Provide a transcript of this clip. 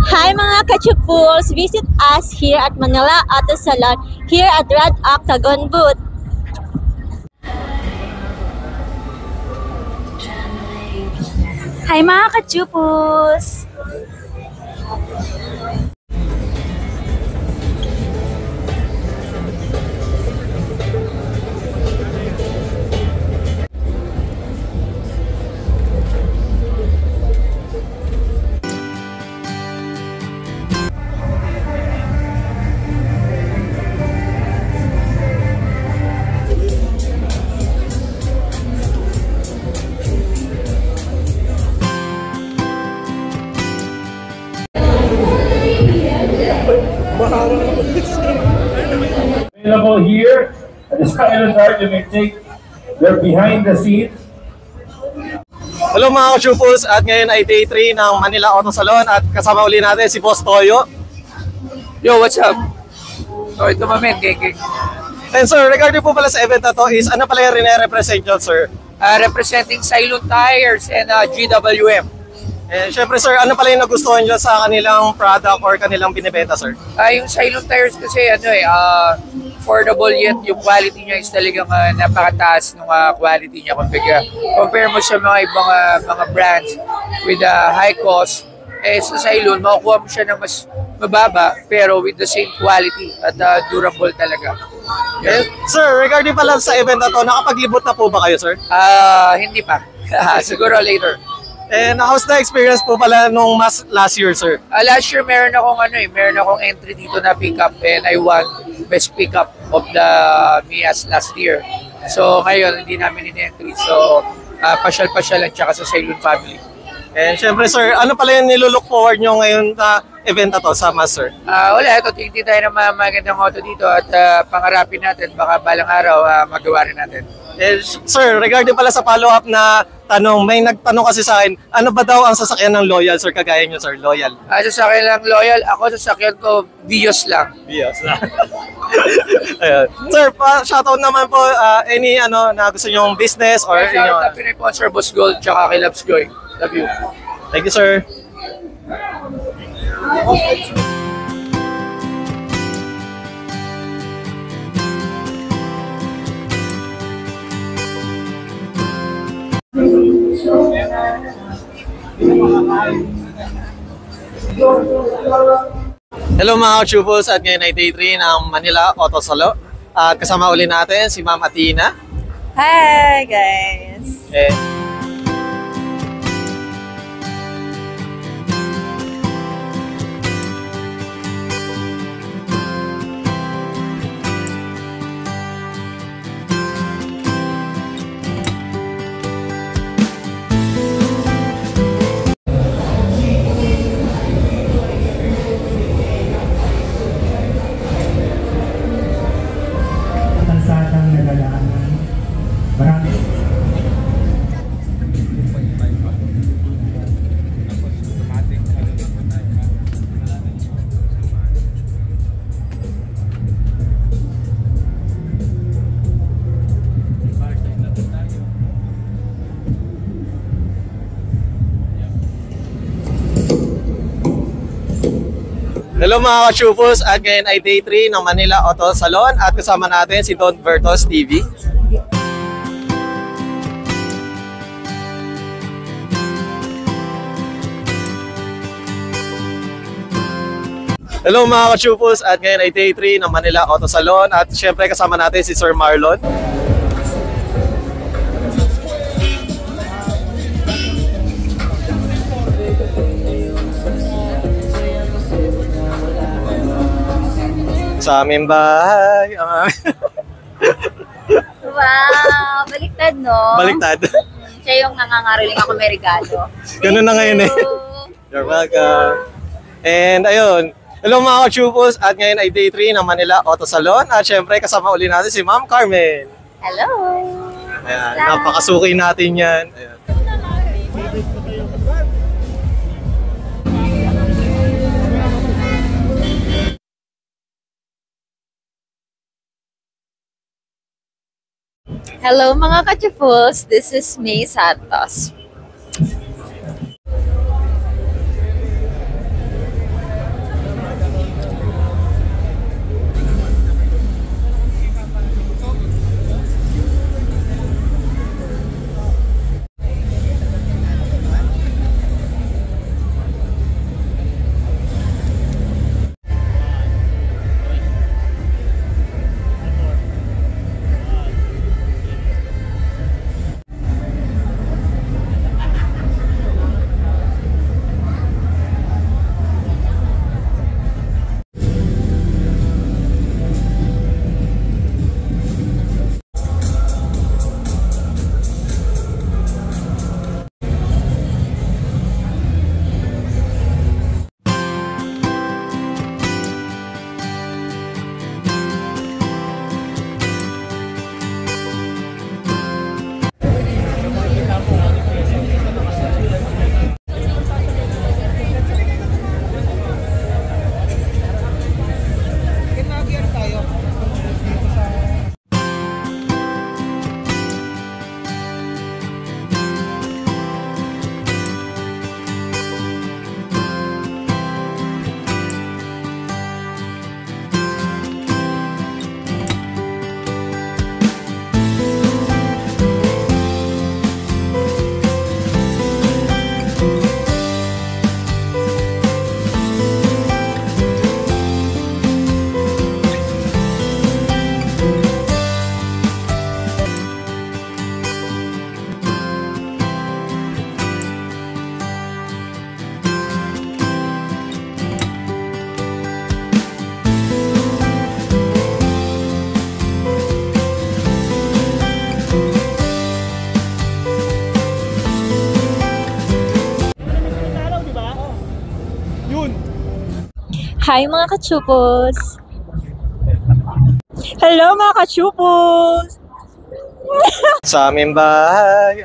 Hi mga kachupuls! Visit us here at Manila Auto Salon here at Red Octagon booth. Hi mga kachupos! Available here at the Silent Art, you may take their behind the scenes. Hello mga ka-chupos, at ngayon ay day 3 ng Manila Auto Salon at kasama uli natin si Boss Toyo. Yo, what's up? Oh, ito mamen, Geng. And sir, regarding po pala sa event na to is ano pala yung rin-represent nyo, sir? Representing Cylon Tires and GWM. And syempre sir, ano pala yung nagustuhan nyo sa kanilang product or kanilang binibenta, sir? Yung Cylon Tires kasi affordable yet yung quality niya is talagang napakataas ng quality niya. Compare mo sa mga ibang mga brands with high cost, sa Cylon, makukuha mo siya ng mas mababa pero with the same quality at durable talaga. And, sir, regarding pala sa event na to, nakapaglibot na po ba kayo, sir? Hindi pa. Siguro later. And how's the experience po pala nung last year, sir? Last year meron akong entry dito na pickup and I won best pickup of the MIAS last year. So ngayon hindi namin in-entry. So pasyal-pasyal at saka sa Cylon family. And syempre sir, ano pala yung nilulook forward nyo ngayon sa event na to sa MAS, sir? Wala, ito tingin tayo ng mga magandang auto dito at pangarapin natin baka balang araw magawa rin natin. Eh, sir, regarding pala sa follow-up na tanong, may nagtanong kasi sa akin, ano ba daw ang sasakyan ng Loyal, sir? Kagaya nyo, sir, Loyal. Sasakyan lang Loyal, ako sasakyan ko Vios lang. Vios lang. Ayun. Sir, shoutout naman po, any na gusto nyong business or Shoutout na Pinoy Sponsor, Boss Gold, tsaka kay Labs Joy. Love you. Thank you, sir. Hello mga ka-chupos, at ngayon ay day 3 ng Manila Auto Salon. At kasama uli natin si Ma'am Athena. Hi guys! Hello mga ka-chupos, at ngayon ay day 3 ng Manila Auto Salon at kasama natin si Don Bertos TV. Hello mga ka-chupos, at ngayon ay day 3 ng Manila Auto Salon at syempre kasama natin si Sir Marlon. Sa aming bahay. Wow! Baliktad, no? Baliktad. Siya yung nangangariling ako may regalo. Ganun na ngayon eh. You're welcome. And ayun, hello mga ka-chupos, at ngayon ay day 3 ng Manila Auto Salon at syempre kasama uli natin si Ma'am Carmen. Hello! Ayan, napakasuki natin yan. Ayan. Hello mga kachupuls, this is May Santos. Hi mga kachupos! Hello mga kachupos! Sa aming bahay.